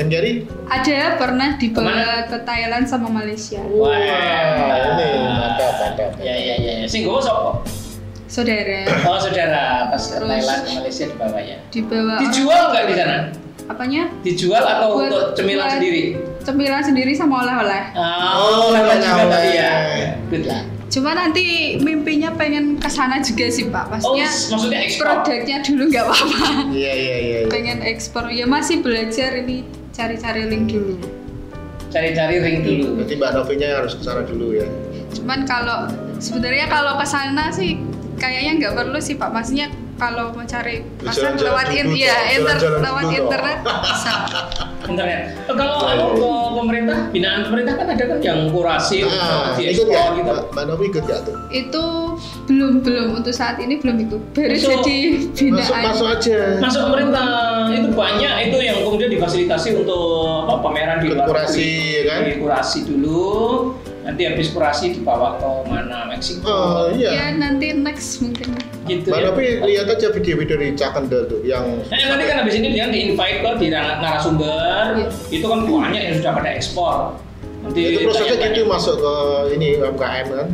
Gary. Ada pernah dibawa Kemana? ke Thailand sama Malaysia. Wah, ini mantap. Ya. Sing gowo sapa? Saudara Oh, saudara, pas ke Terus? Thailand ke Malaysia dibawa ya. dibawa. Dijual nggak di sana? Apanya? Dijual atau Buat- untuk cemilan buat- sendiri? Cemilan sendiri sama oleh-oleh. Oh, lewat juga oleh-oleh. tadi ya. Good lah. Cuma nanti mimpinya pengen kesana juga sih Pak. Oh, Maksudnya maksudnya ekspor. produknya dulu nggak apa-apa. Iya. Pengen ekspor ya masih belajar ini cari-cari link dulu. Cari-cari ring dulu. Berarti Mbak Novinya harus ke sana dulu ya. Cuman kalau sebenarnya kalau kesana sih kayaknya nggak perlu sih Pak. Maksudnya kalau mau cari pasar Jalan-jalan lewat dulu ya, dong, jalan-jalan lewat dulu dong. internet bisa. Internet. Kalau ke pemerintah, binaan pemerintah kan ada kan yang kurasi Nah, di ikut ya? ekspor gitu. Mbak Novi ikut ya tuh? Itu belum untuk saat ini belum ikut. Baru Masuk- jadi binaan. Masuk aja. Masuk pemerintah itu banyak itu yang kemudian difasilitasi untuk pameran di luar Kurasi, negeri. ya kan? Dikurasi dulu, nanti habis kurasi dibawa ke mana Meksiko. Oh Ya iya. nanti next mungkin. Gitu Mbak ya. Novi lihat aja video-video di Cakendel tuh yang Nanti kan habis ini dia di-invite ke di narasumber, Iya. itu kan banyak yang sudah pada ekspor. Nanti itu prosesnya tanya-tanya. gitu masuk ke ini UMKM kan?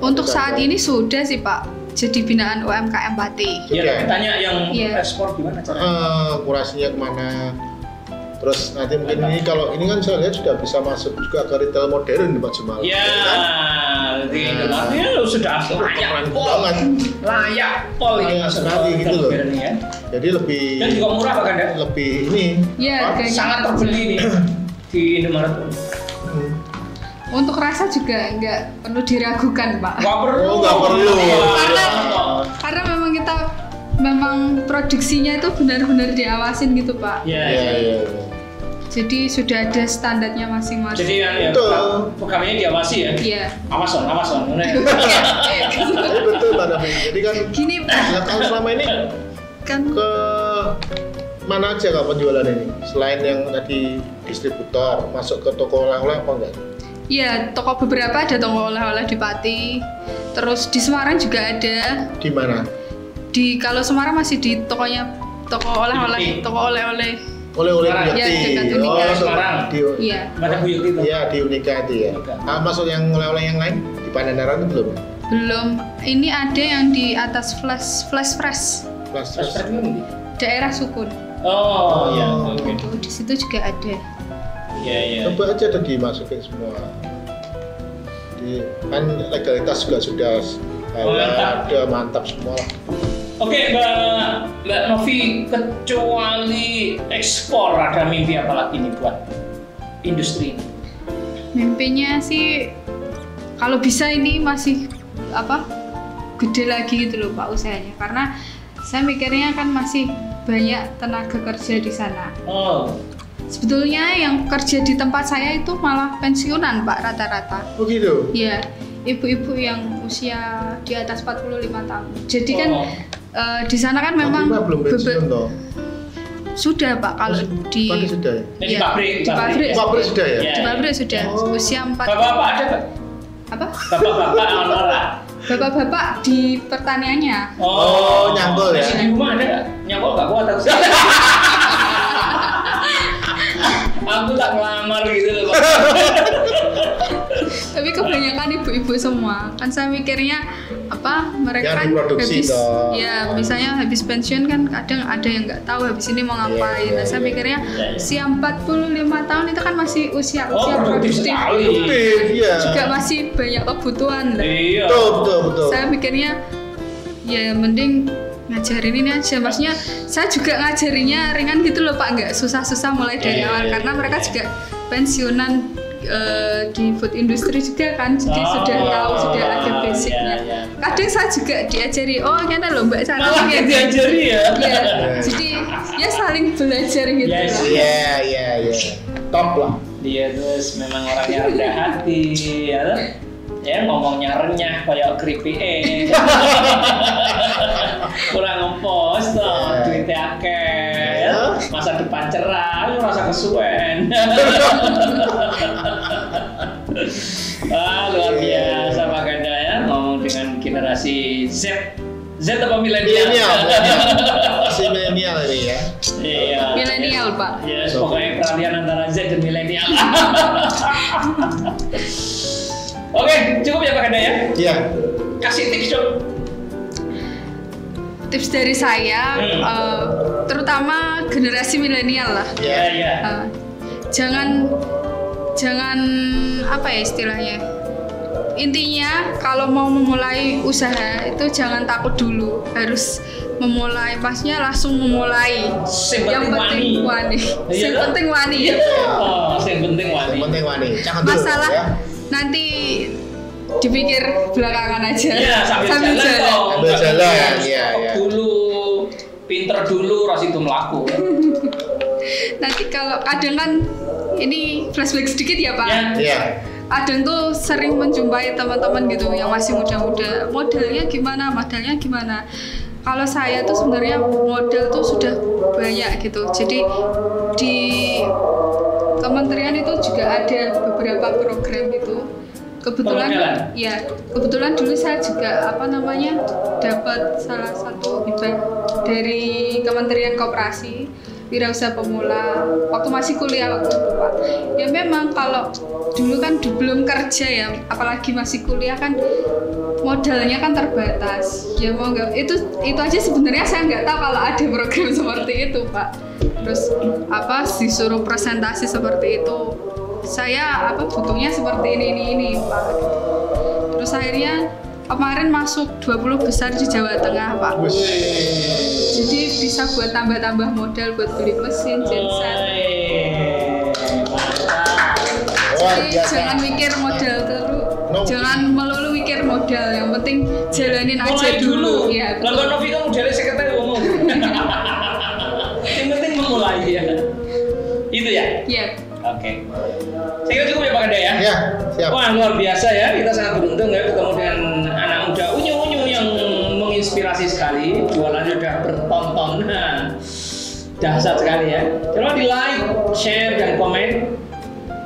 Untuk saat ini sudah sih Pak. Jadi binaan UMKM Pati. Ya, Sudah. tapi tanya yang Iya. ekspor gimana caranya? Kurasinya kemana? Terus nanti mungkin ini kalau ini kan saya lihat sudah bisa masuk juga ke retail modern di Pak Jumal. Ya, di Nah. Indonesia sudah layak Keren pol, banget. layak pol ini Layak masuk sekali ke gitu loh. modern ya. Jadi lebih Dan juga murah bahkan ya. lebih ini. Ya, apa? harganya Sangat terbeli nih di Indomaret. Hmm. untuk rasa juga nggak perlu diragukan Pak. Nggak perlu. Oh, nggak perlu. Karena memang kita produksinya itu benar-benar diawasin gitu Pak. Ya, Iya. Jadi sudah ada standarnya masing-masing. Jadi yang Betul. pegawainya diawasi ya. Iya. Awas on. Jadi betul Mbak Novi. Jadi kan Gini Pak, nah, kalau selama ini kan ke mana aja kak penjualan ini? Selain yang tadi distributor, masuk ke toko oleh-oleh apa enggak? ya beberapa ada toko oleh-oleh di Pati. Terus di Semarang juga ada. Di mana? Kalau Semarang masih di toko oleh-oleh, toko oleh-oleh. Oleh-oleh Semarang. Ya, Jati. dekat Unika. Semarang. Iya. Mata buyut itu. Iya di Unika itu ya. Unika. Masuk yang oleh-oleh yang lain di Pangandaran itu belum? Belum. Ini ada yang di atas flash fresh. Plus Terus ini. Daerah Sukun. Oh, iya. Oke. Itu di situ juga ada. Iya. coba aja tuh dimasukin semua. Kan legalitas juga sudah Mantap. ada mantap semua. Oke, Mbak Novi, kecuali ekspor ada mimpi apa lagi nih buat industri ini? Mimpinya sih kalau bisa ini masih gede lagi gitu loh Pak usahanya, karena saya mikirnya kan masih banyak tenaga kerja di sana. Oh, Sebetulnya yang kerja di tempat saya itu malah pensiunan Pak rata-rata. Oh gitu. Ya, ibu-ibu yang usia di atas 45 tahun. Jadi kan di sana kan memang belum pensiun toh. sudah Pak kalau di sudah ya? di pabrik. di pabrik Pabrik sudah ya? di pabrik sudah usia 4. Bapak-bapak ada Pak? Apa? Bapak-bapak honorer. Bapak-bapak di pertaniannya. Oh, nyangkul ya? Masih di rumah ada nggak? Nyangkul nggak kuat aku. Aku tak ngelamar gitu loh Pak. Tapi kebanyakan ibu-ibu semua. Kan saya mikirnya mereka Yang kan diproduksi habis toh. ya misalnya habis pensiun kan kadang ada yang nggak tahu habis ini mau ngapain. Nah, saya mikirnya usia 45 tahun itu kan masih usia Produktif produktif. sekali. Produktif, iya. Juga masih banyak kebutuhan. Iya. Betul. Saya mikirnya ya mending ngajarin ini aja, maksudnya saya juga ngajarinya ringan gitu loh Pak, nggak susah-susah mulai dari awal karena mereka juga pensiunan di food industry juga kan, jadi sudah tahu, sudah ada basicnya. Kadang saya juga diajari, kayaknya loh Mbak cara Malah diajari ya. ya, jadi ya saling belajar gitu Yes. loh. Iya. Top lah. Dia terus memang orangnya rendah hati, ya ngomongnya renyah kayak keripik. Kurang ngepos toh, duitnya akeh, ya. Masa depan cerah, rasa kesuwen. Luar biasa Pak Ganda ya, ngomong dengan generasi Z apa milenial? Masih milenial ini ya. Iya. Milenial Pak. Ya, pokoknya peralihan antara Z dan milenial. Oke, cukup ya Pak Ganda ya? Iya. Kasih tips dong. Tips dari saya, terutama generasi milenial lah. Iya. Jangan apa ya istilahnya. Intinya kalau mau memulai usaha itu jangan takut dulu, harus memulai, maksudnya langsung memulai. Yang penting wani. Yang penting wani. Yang penting wani. Jangan dulu, Masalah ya. nanti dipikir belakangan aja. Iya, sambil jalan. Sambil jalan, iya. Dulu, pinter dulu, ras itu melaku. Nanti kalau kadang kan ini flashback sedikit ya Pak. Iya. Kadang tuh sering menjumpai teman-teman gitu yang masih muda-muda, modalnya gimana. Kalau saya tuh sebenarnya modal tuh sudah banyak gitu. Jadi di kementerian itu juga ada beberapa program gitu. Kebetulan dulu saya juga dapat salah satu hibah dari Kementerian Koperasi Wirausaha Pemula waktu masih kuliah waktu itu Pak. Ya memang kalau dulu kan belum kerja ya, apalagi masih kuliah kan modalnya kan terbatas. Ya mau nggak itu aja sebenarnya saya nggak tahu kalau ada program seperti itu Pak. Terus disuruh presentasi seperti itu. Saya butuhnya seperti ini Pak. Terus akhirnya kemarin masuk 20 besar di Jawa Tengah Pak. Jadi bisa buat tambah-tambah modal buat beli mesin, genset. Jadi jangan mikir modal terus, jangan melulu mikir modal. Yang penting jalanin aja dulu. Ya, Kalau Novi kamu jadi sekretari ngomong. Yang penting memulai ya. Itu ya? Iya. Oke. Saya kira cukup ya Pak Ganda ya? Iya, siap. Wah, luar biasa ya. Kita sangat beruntung ya ketemu dengan anak muda unyu-unyu yang menginspirasi sekali. Jualannya udah bertonton. Dahsyat sekali ya. Jangan lupa di like, share, dan komen.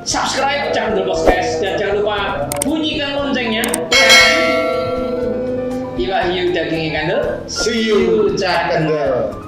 Subscribe channel podcast dan jangan lupa bunyikan loncengnya. Iwak hiu daging ikan. See you, Cak Kendel.